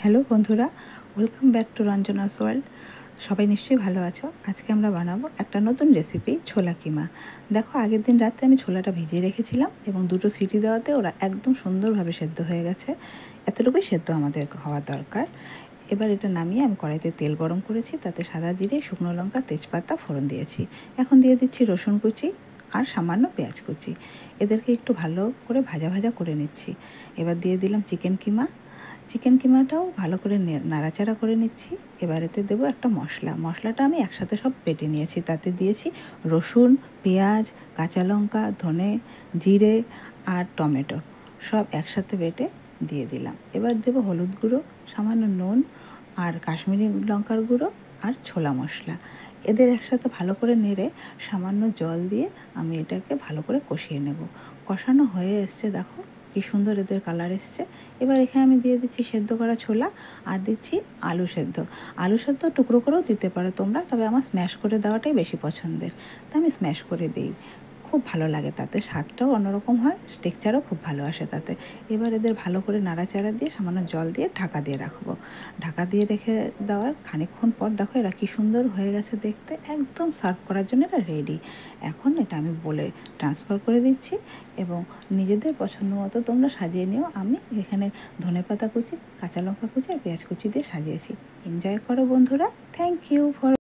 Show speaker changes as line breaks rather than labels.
Hello বন্ধুরা, welcome back to রঞ্জনাস world. সবাই নিশ্চয়ই ভালো আছো। আজকে আমরা বানাবো একটা নতুন রেসিপি, ছোলা কিমা। দেখো, আগের দিন রাতে আমি ছোলাটা ভিজিয়ে রেখেছিলাম এবং 2টো সিটি দেওয়াতে ওরা একদম সুন্দরভাবে সেদ্ধ হয়ে গেছে। এতটুকুই সেদ্ধ আমাদের হওয়ার দরকার। এবার এটা নামিয়ে আমি কড়াইতে তেল গরম করেছি, তাতে সাদা জিরে, শুকনো লঙ্কা, তেজপাতা ফোড়ন দিয়েছি। এখন দিয়ে দিচ্ছি রসুন কুচি আর সামান্য পেঁয়াজ কুচি। এদেরকে একটু ভালো করে ভাজা ভাজা করে নিচ্ছি। এবার দিয়ে দিলাম চিকেন কিমাটাও ভালো করে নাড়াচাড়া করে নিচ্ছি। এবার এতে দেবো একটা মশলাটা আমি একসাথে সব বেটে নিয়েছি। তাতে দিয়েছি রসুন, পেঁয়াজ, কাঁচা লঙ্কা, ধনে, জিরে আর টমেটো সব একসাথে বেটে দিয়ে দিলাম। এবার দেবো হলুদ গুঁড়ো, সামান্য নুন আর কাশ্মীরি লঙ্কার গুঁড়ো আর ছোলা মশলা। এদের একসাথে ভালো করে নেড়ে সামান্য জল দিয়ে আমি এটাকে ভালো করে কষিয়ে নেব। কষানো হয়ে এসছে, দেখো কি সুন্দর এদের কালার এসছে। এবার এখানে আমি দিয়ে দিচ্ছি সেদ্ধ করা ছোলা আর দিচ্ছি আলু সেদ্ধ টুকরো করেও দিতে পারো তোমরা, তবে আমার স্ম্যাশ করে দেওয়াটাই বেশি পছন্দের, তাই আমি স্ম্যাশ করে দিই। খুব ভালো লাগে, তাতে স্বাদটাও অন্যরকম হয়, টেক্সচারও খুব ভালো আসে তাতে। এবার এদের ভালো করে নাড়াচাড়া দিয়ে সামান্য জল দিয়ে ঢাকা দিয়ে রাখবো। ঢাকা দিয়ে রেখে দেওয়ার খানিকক্ষণ পর দেখো এরা কী সুন্দর হয়ে গেছে দেখতে। একদম সার্ভ করার জন্য এটা রেডি। এখন এটা আমি বলে ট্রান্সফার করে দিচ্ছি এবং নিজেদের পছন্দ মতো তোমরা সাজিয়ে নিও। আমি এখানে ধনেপাতা কুচি, কাঁচা লঙ্কা কুচি আর পেঁয়াজ কুচি দিয়ে সাজিয়েছি। এনজয় করো বন্ধুরা। Thank you for